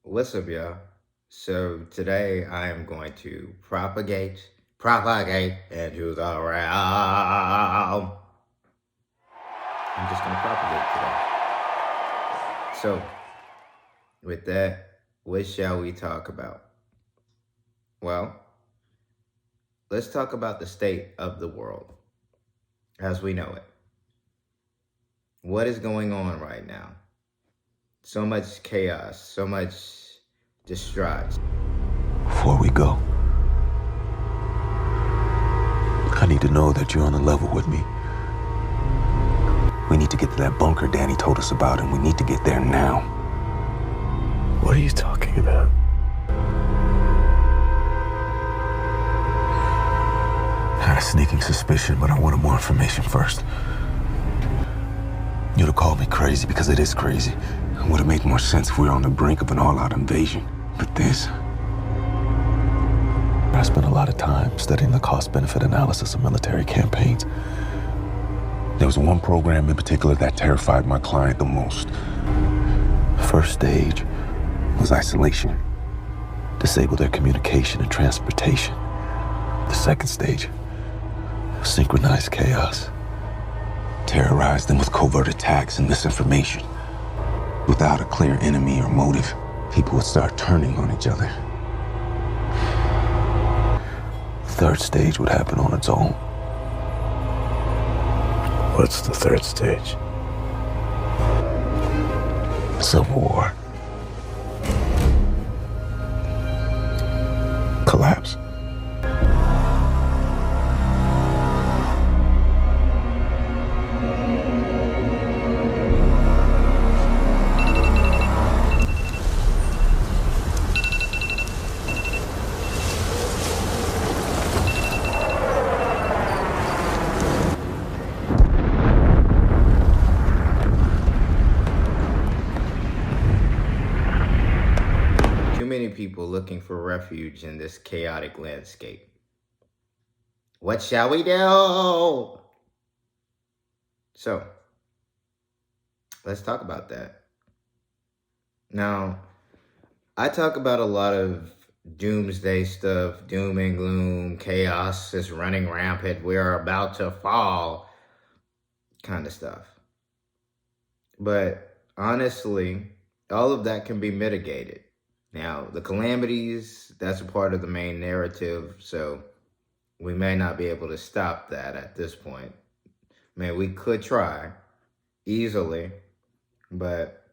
What's up, y'all? So today I am going to propagate into the realm. I'm just going to propagate today. So, with that, what shall we talk about? Well, let's talk about the state of the world as we know it. What is going on right now? So much chaos, so much distraught. Before we go, I need to know that you're on the level with me. We need to get to that bunker Danny told us about, and we need to get there now. What are you talking about? I had a sneaking suspicion, but I wanted more information first. You'd have called me crazy because it is crazy. It would have made more sense if we were on the brink of an all-out invasion. But this... I spent a lot of time studying the cost-benefit analysis of military campaigns. There was one program in particular that terrified my client the most. First stage was isolation. Disable their communication and transportation. The second stage, synchronized chaos. Terrorize them with covert attacks and misinformation. Without a clear enemy or motive, people would start turning on each other. Third stage would happen on its own. What's the third stage? Civil war. Collapse. Too many people looking for refuge in this chaotic landscape. What shall we do? So, let's talk about that. Now, I talk about a lot of doomsday stuff, doom and gloom, chaos is running rampant, we're about to fall, kind of stuff. But honestly, all of that can be mitigated. Now, the calamities, that's a part of the main narrative, so we may not be able to stop that at this point. We could try easily, but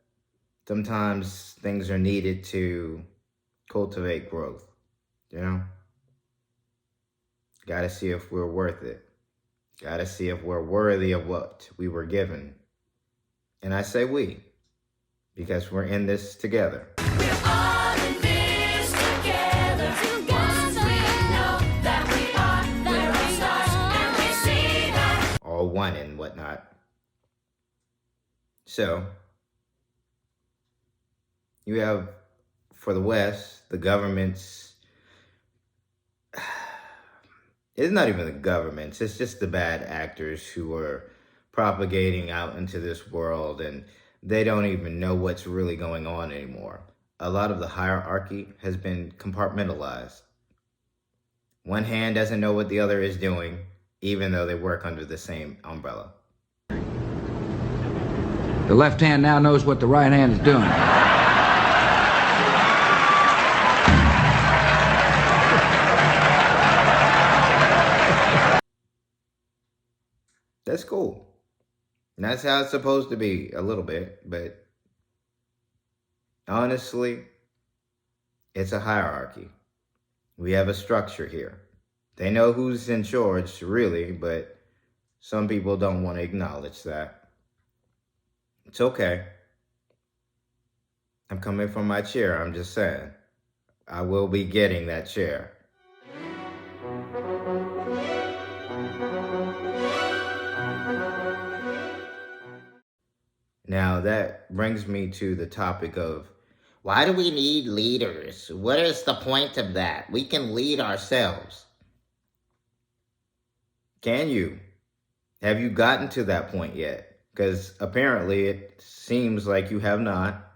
sometimes things are needed to cultivate growth, you know? Gotta see if we're worth it. Gotta see if we're worthy of what we were given. And I say we, because we're in this together. All one and whatnot. So, you have, for the West, the governments, it's not even the governments, it's just the bad actors who are propagating out into this world, and they don't even know what's really going on anymore. A lot of the hierarchy has been compartmentalized. One hand doesn't know what the other is doing, even though they work under the same umbrella. The left hand now knows what the right hand is doing. That's cool. And that's how it's supposed to be, a little bit, but honestly, it's a hierarchy. We have a structure here. They know who's in charge, really, but some people don't want to acknowledge that. It's okay. I'm coming from my chair, I'm just saying. I will be getting that chair. Now that brings me to the topic of, why do we need leaders? What is the point of that? We can lead ourselves. Can you? Have you gotten to that point yet? Because apparently it seems like you have not.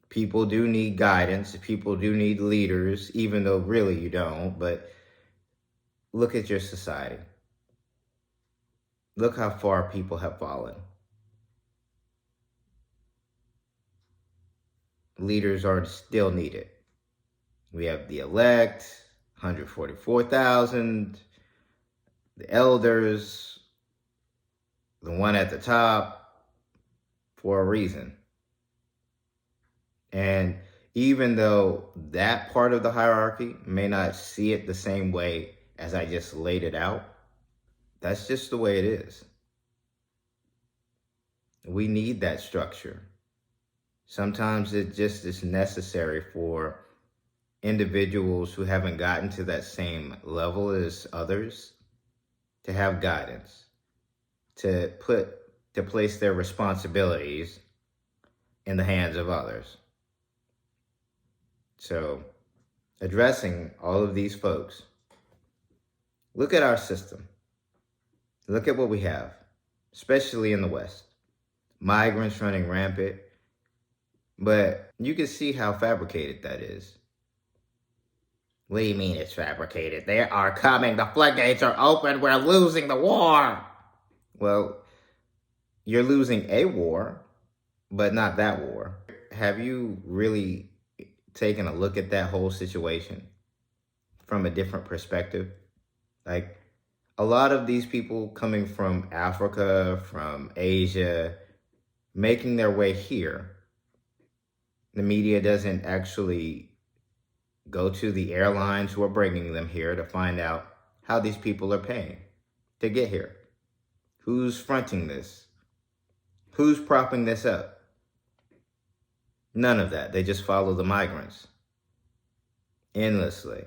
People do need guidance. People do need leaders, even though really you don't. But look at your society. Look how far people have fallen. Leaders are still needed. We have the elect, 144,000, the elders, the one at the top, for a reason. And even though that part of the hierarchy may not see it the same way as I just laid it out, that's just the way it is. We need that structure. Sometimes it just is necessary for individuals who haven't gotten to that same level as others to have guidance, to place their responsibilities in the hands of others. So, addressing all of these folks, look at our system. Look at what we have, especially in the West. Migrants running rampant, but you can see how fabricated that is. What do you mean it's fabricated? They are coming. The floodgates are open. We're losing the war. Well, you're losing a war, but not that war. Have you really taken a look at that whole situation from a different perspective? Like, a lot of these people coming from Africa, from Asia, making their way here, the media doesn't actually go to the airlines who are bringing them here to find out how these people are paying to get here. Who's fronting this? Who's propping this up? None of that. They just follow the migrants endlessly.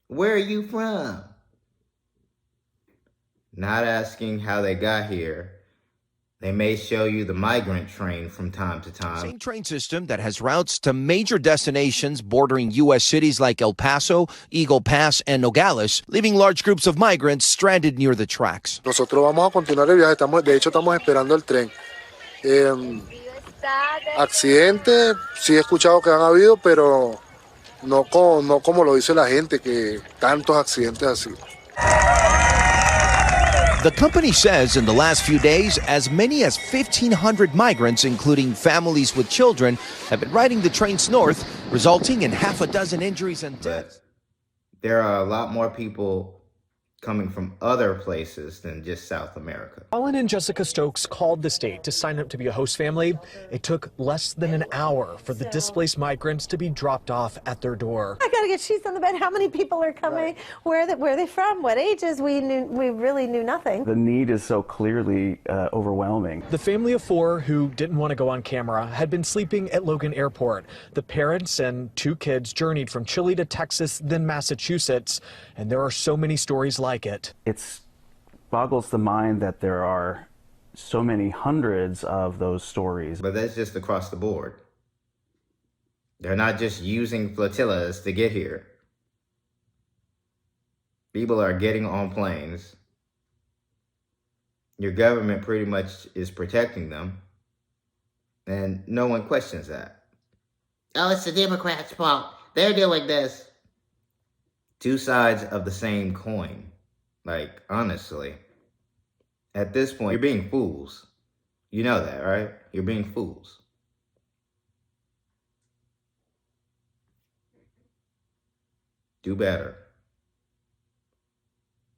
Where are you from? Not asking how they got here. They may show you the migrant train from time to time. Same train system that has routes to major destinations bordering U.S. cities like El Paso, Eagle Pass, and Nogales, leaving large groups of migrants stranded near the tracks. Nosotros vamos a continuar el viaje. De hecho, estamos esperando el tren. Accidentes, sí he escuchado que han habido, pero no como lo dice la gente, que tantos accidentes así. The company says in the last few days, as many as 1,500 migrants, including families with children, have been riding the trains north, resulting in half a dozen injuries and deaths. But there are a lot more people coming from other places than just South America. Alan and Jessica Stokes called the state to sign up to be a host family. It took less than an hour for the displaced migrants to be dropped off at their door. I gotta get sheets on the bed. How many people are coming? Right. Where are they from? What ages? We really knew nothing. The need is so clearly overwhelming. The family of four who didn't want to go on camera had been sleeping at Logan Airport. The parents and two kids journeyed from Chile to Texas, then Massachusetts, and there are so many stories like it. It boggles the mind that there are so many hundreds of those stories. But that's just across the board. They're not just using flotillas to get here. People are getting on planes. Your government pretty much is protecting them. And no one questions that. Oh, it's the Democrats' fault. They're doing this. Two sides of the same coin. Like, honestly, at this point, you're being fools. You know that, right? You're being fools. Do better.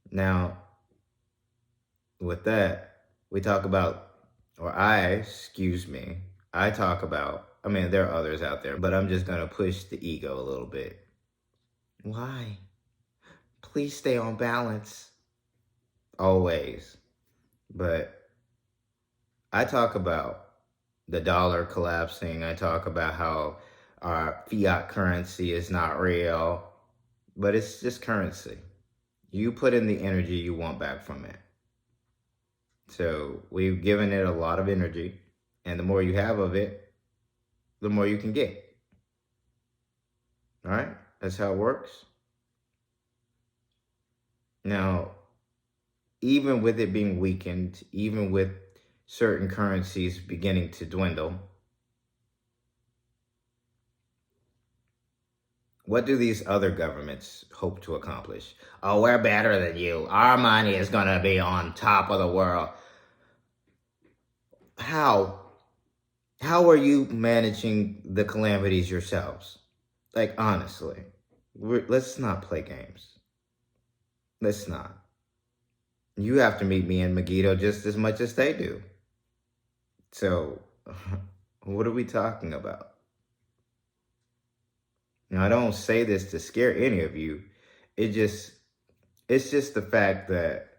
Now, with that, we talk about, I talk about, there are others out there, but I'm just going to push the ego a little bit. Why? Please stay on balance. Always. But I talk about the dollar collapsing. I talk about how our fiat currency is not real, but it's just currency. You put in the energy you want back from it. So we've given it a lot of energy, and the more you have of it, the more you can get. All right? That's how it works. Now, even with it being weakened, even with certain currencies beginning to dwindle, What do these other governments hope to accomplish? Oh, we're better than you. Our money is going to be on top of the world. How? How are you managing the calamities yourselves? Like, honestly, let's not play games. Let's not. You have to meet me in Megiddo just as much as they do. So, what are we talking about? Now, I don't say this to scare any of you. It's just the fact that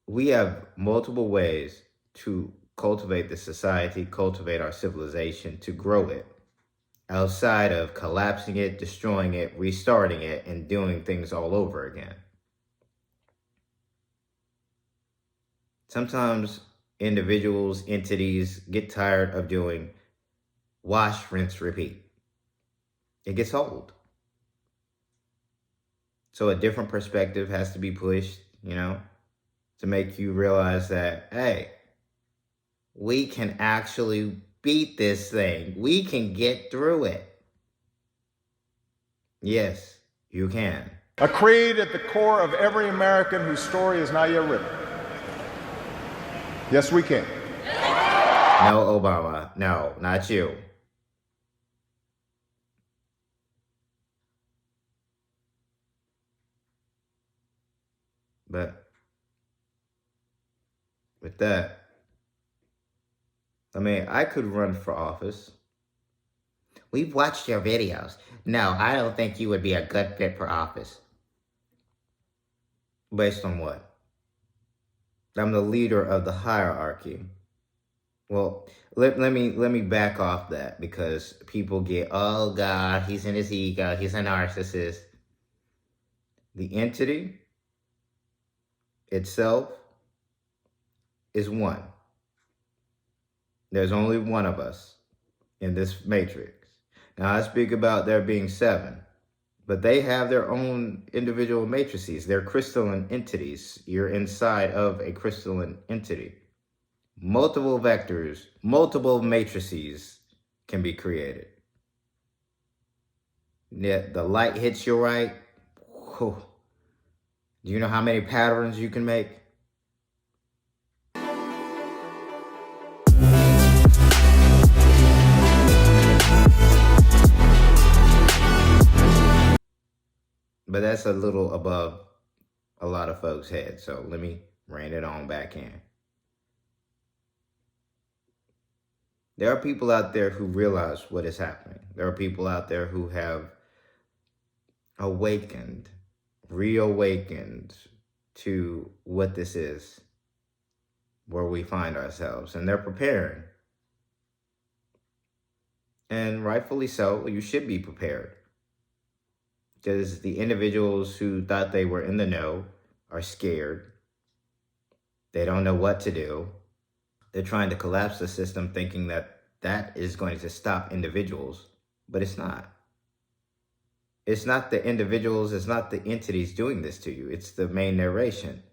we have multiple ways to cultivate the society, cultivate our civilization, to grow it, outside of collapsing it, destroying it, restarting it, and doing things all over again. Sometimes individuals, entities get tired of doing wash, rinse, repeat. It gets old. So a different perspective has to be pushed, to make you realize that, hey, we can actually beat this thing. We can get through it. Yes, you can. A creed at the core of every American whose story is not yet written. Yes, we can. No, Obama. No, not you. But with that, I could run for office. We've watched your videos. No, I don't think you would be a good fit for office. Based on what? I'm the leader of the hierarchy. Well, let me back off that, because people get, oh God, he's in his ego, he's a narcissist. The entity itself is one. There's only one of us in this matrix. Now I speak about there being 7, but they have their own individual matrices. They're crystalline entities. You're inside of a crystalline entity. Multiple vectors, multiple matrices can be created. Yet the light hits you right. Whew. Do you know how many patterns you can make? But that's a little above a lot of folks' heads, so let me rein it on back in. There are people out there who realize what is happening. There are people out there who have awakened, reawakened to what this is, where we find ourselves, and they're preparing. And rightfully so, you should be prepared. Because the individuals who thought they were in the know are scared. They don't know what to do. They're trying to collapse the system, thinking that that is going to stop individuals, but it's not. It's not the individuals, it's not the entities doing this to you. It's the main narration.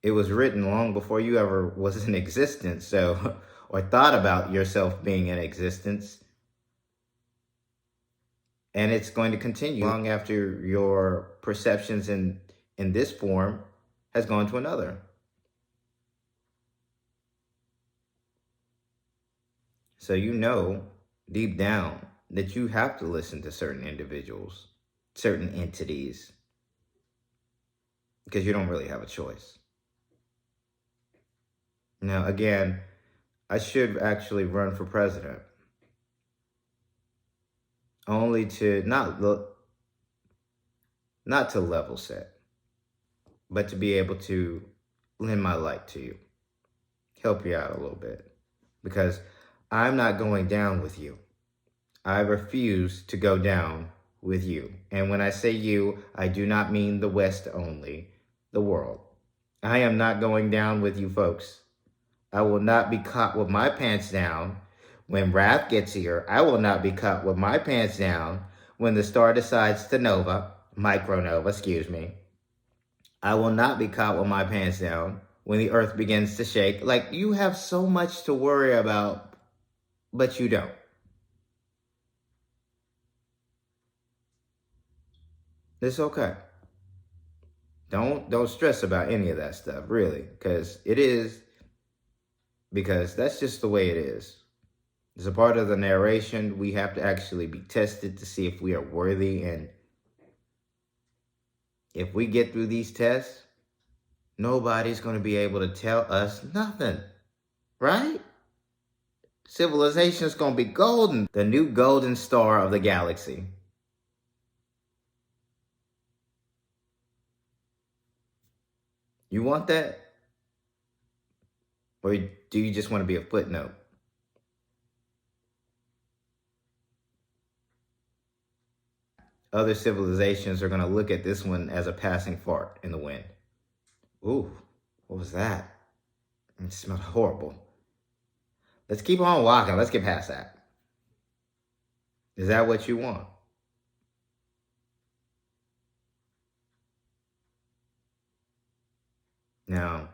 It was written long before you ever was in existence, or thought about yourself being in existence. And it's going to continue long after your perceptions in this form has gone to another. So you know deep down that you have to listen to certain individuals, certain entities, because you don't really have a choice. Now, again, I should actually run for president, only to not to level set, but to be able to lend my light to you, help you out a little bit, because I'm not going down with you. I refuse to go down with you. And when I say you, I do not mean the West only, the world. I am not going down with you folks. I will not be caught with my pants down when Wrath gets here. I will not be caught with my pants down when the star decides to micronova, excuse me. I will not be caught with my pants down when the earth begins to shake. Like, you have so much to worry about, but you don't. It's okay. Don't stress about any of that stuff, really, because that's just the way it is. As a part of the narration, we have to actually be tested to see if we are worthy, and if we get through these tests, nobody's going to be able to tell us nothing, right? Civilization's going to be golden, the new golden star of the galaxy. You want that? Or do you just want to be a footnote? Other civilizations are going to look at this one as a passing fart in the wind. Ooh, what was that? It smelled horrible. Let's keep on walking. Let's get past that. Is that what you want? Now,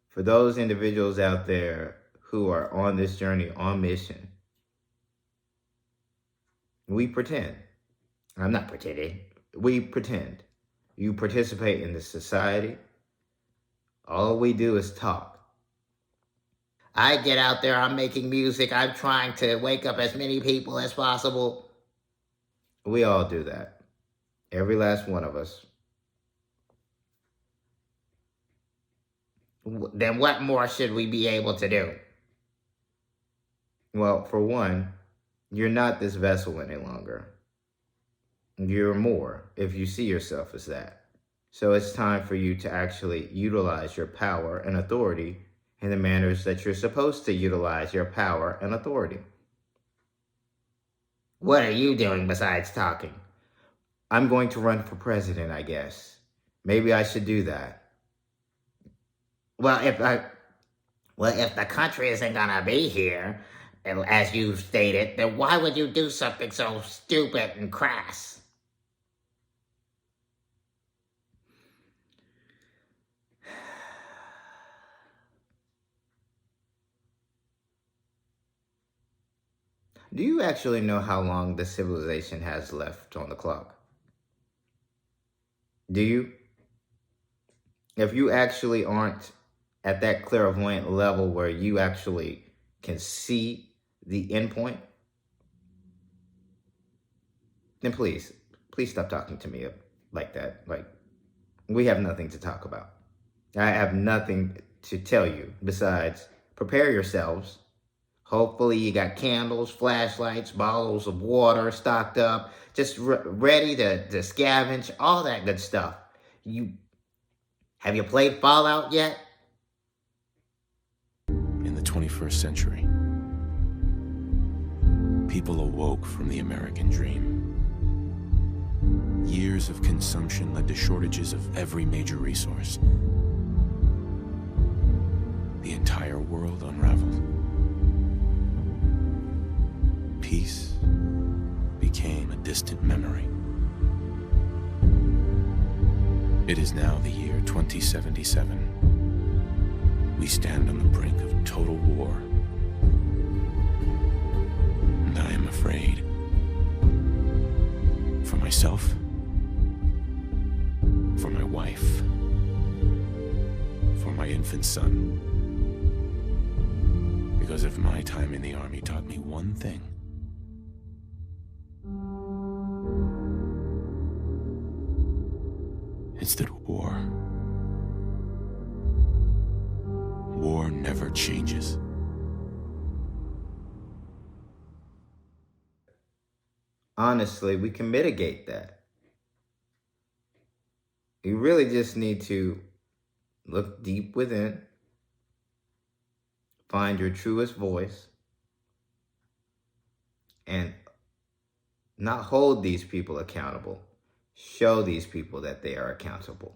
for those individuals out there who are on this journey, on mission, we pretend. I'm not pretending. We pretend. You participate in this society. All we do is talk. I get out there, I'm making music, I'm trying to wake up as many people as possible. We all do that. Every last one of us. Then what more should we be able to do? Well, for one, you're not this vessel any longer. You're more if you see yourself as that. So it's time for you to actually utilize your power and authority in the manners that you're supposed to utilize your power and authority. What are you doing besides talking? I'm going to run for president, I guess. Maybe I should do that. Well, if the country isn't gonna be here, as you stated, then why would you do something so stupid and crass? Do you actually know how long the civilization has left on the clock? Do you? If you actually aren't at that clairvoyant level where you actually can see the end point, then please stop talking to me like that. Like, we have nothing to talk about. I have nothing to tell you besides prepare yourselves. Hopefully you got candles, flashlights, bottles of water stocked up, just ready to scavenge, all that good stuff. Have you played Fallout yet? In the 21st century, people awoke from the American dream. Years of consumption led to shortages of every major resource. The entire world unraveled. Peace became a distant memory. It is now the year 2077. We stand on the brink of total war. And I am afraid. For myself, for my wife, for my infant son. Because if my time in the army taught me one thing, it's that war never changes. Honestly, we can mitigate that. You really just need to look deep within, find your truest voice, and not hold these people accountable. Show these people that they are accountable.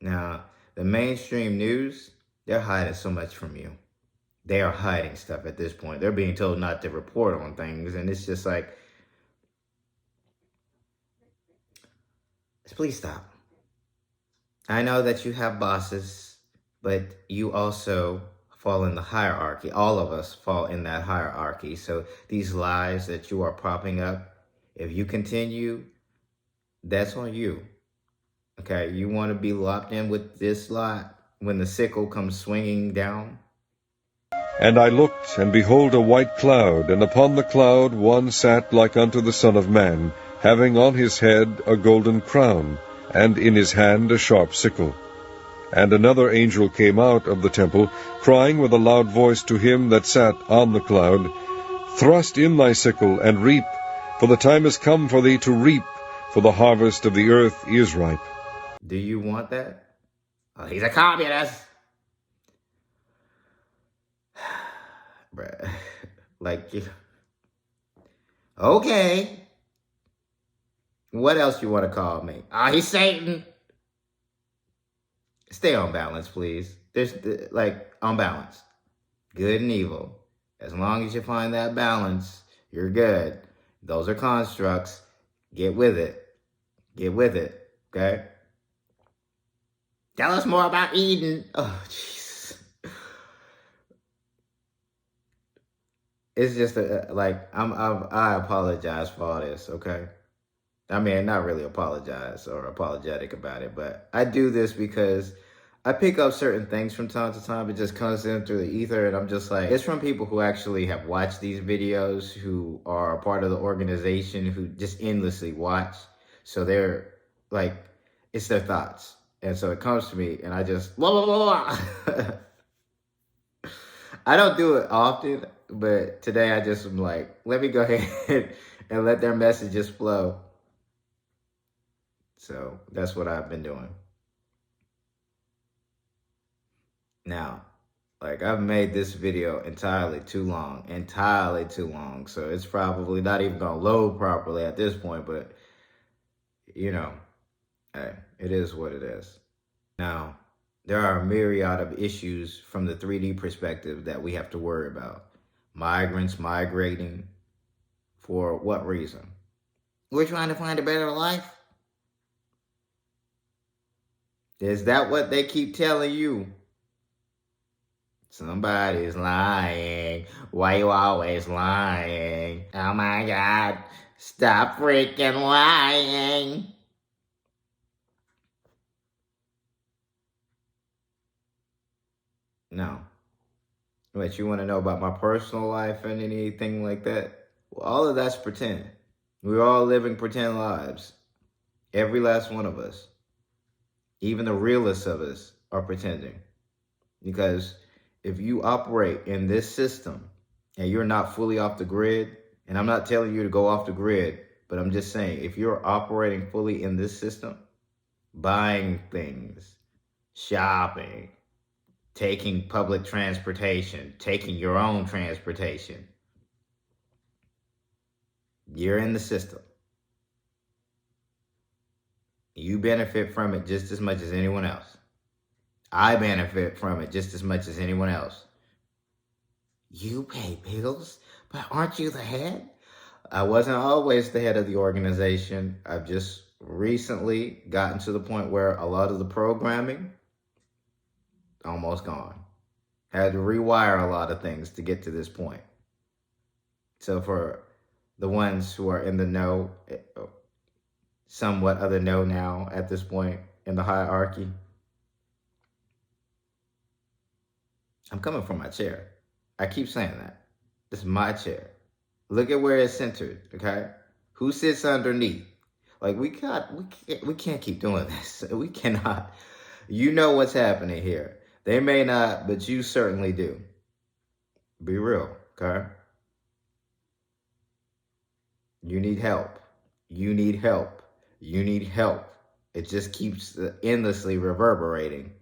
Now, the mainstream news, they're hiding so much from you. They are hiding stuff at this point. They're being told not to report on things, and it's just like, please stop. I know that you have bosses, but you also fall in the hierarchy. All of us fall in that hierarchy. So these lies that you are propping up, if you continue, that's on you. Okay, you want to be locked in with this lot when the sickle comes swinging down? And I looked, and behold a white cloud, and upon the cloud one sat like unto the Son of Man, having on his head a golden crown, and in his hand a sharp sickle. And another angel came out of the temple, crying with a loud voice to him that sat on the cloud, Thrust in thy sickle, and reap, for the time is come for thee to reap, for the harvest of the earth is ripe. Do you want that? Oh, he's a communist. Bruh. Like, okay. What else you want to call me? Oh, he's Satan. Stay on balance, please. There's, like, on balance. Good and evil. As long as you find that balance, you're good. Those are constructs. Get with it. Get with it, okay? Tell us more about Eden. Oh, jeez. It's just I apologize for all this, okay? I mean, not really apologize or apologetic about it, but I do this because I pick up certain things from time to time. It just comes in through the ether, and I'm just like, it's from people who actually have watched these videos, who are a part of the organization, who just endlessly watch. So they're like, it's their thoughts. And so it comes to me, and I just, blah, blah, blah, blah. I don't do it often, but today I just am like, let me go ahead and let their messages flow. So that's what I've been doing. Now, like, I've made this video entirely too long. So it's probably not even going to load properly at this point, but, you know, hey, it is what it is. Now, there are a myriad of issues from the 3D perspective that we have to worry about. Migrants migrating. For what reason? We're trying to find a better life? Is that what they keep telling you? Somebody's lying. Why you always lying? Oh my God. Stop freaking lying. No. But you want to know about my personal life and anything like that? Well, all of that's pretend. We're all living pretend lives. Every last one of us. Even the realest of us are pretending. Because if you operate in this system and you're not fully off the grid, and I'm not telling you to go off the grid, but I'm just saying, if you're operating fully in this system, buying things, shopping, taking public transportation, taking your own transportation, you're in the system. You benefit from it just as much as anyone else. I benefit from it just as much as anyone else. You pay bills, but aren't you the head? I wasn't always the head of the organization. I've just recently gotten to the point where a lot of the programming, almost gone. Had to rewire a lot of things to get to this point. So for the ones who are in the know, somewhat of the know now at this point in the hierarchy, I'm coming from my chair. I keep saying that. This is my chair. Look at where it's centered, okay? Who sits underneath? Like, we can't keep doing this. We cannot. You know what's happening here. They may not, but you certainly do. Be real, okay? You need help. You need help. You need help. It just keeps endlessly reverberating.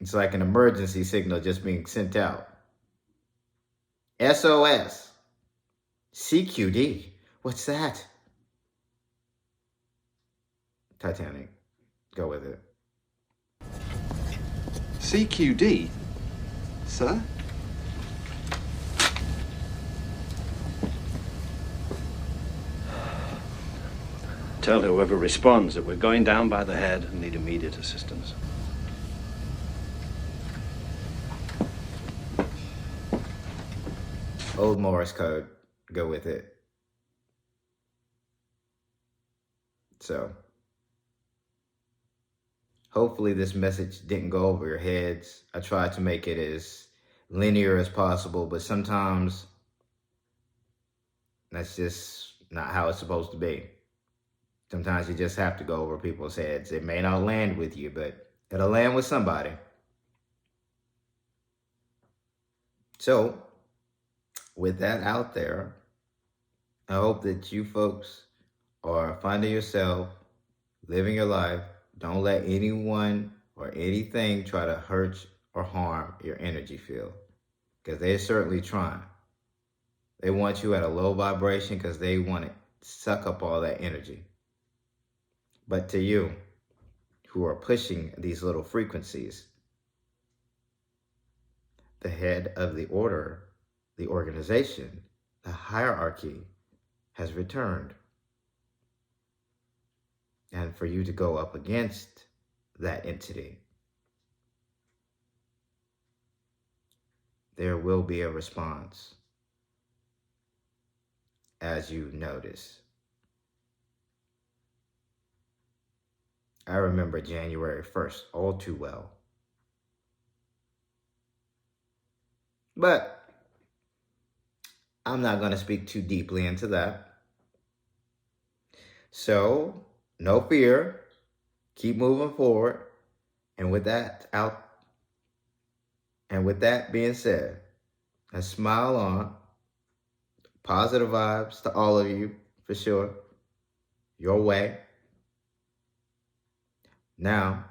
It's like an emergency signal just being sent out. SOS. CQD. What's that? Titanic. Go with it. CQD, sir? Tell whoever responds that we're going down by the head and need immediate assistance. old Morse code go with it. So hopefully this message didn't go over your heads. I tried to make it as linear as possible, but sometimes that's just not how it's supposed to be. Sometimes you just have to go over people's heads. It may not land with you, but it'll land with somebody. So, with that out there, I hope that you folks are finding yourself, living your life. Don't let anyone or anything try to hurt or harm your energy field, because they're certainly trying. They want you at a low vibration because they want to suck up all that energy. But to you, who are pushing these little frequencies, the head of the order, the organization, the hierarchy has returned. And for you to go up against that entity, there will be a response, as you notice. I remember January 1st all too well. But I'm not going to speak too deeply into that. So, no fear. Keep moving forward. And with that being said, a smile on. Positive vibes to all of you, for sure. Your way. Now,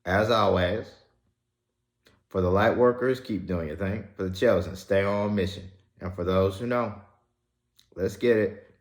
as always, for the light workers, keep doing your thing. For the chosen, stay on mission. And for those who know, let's get it.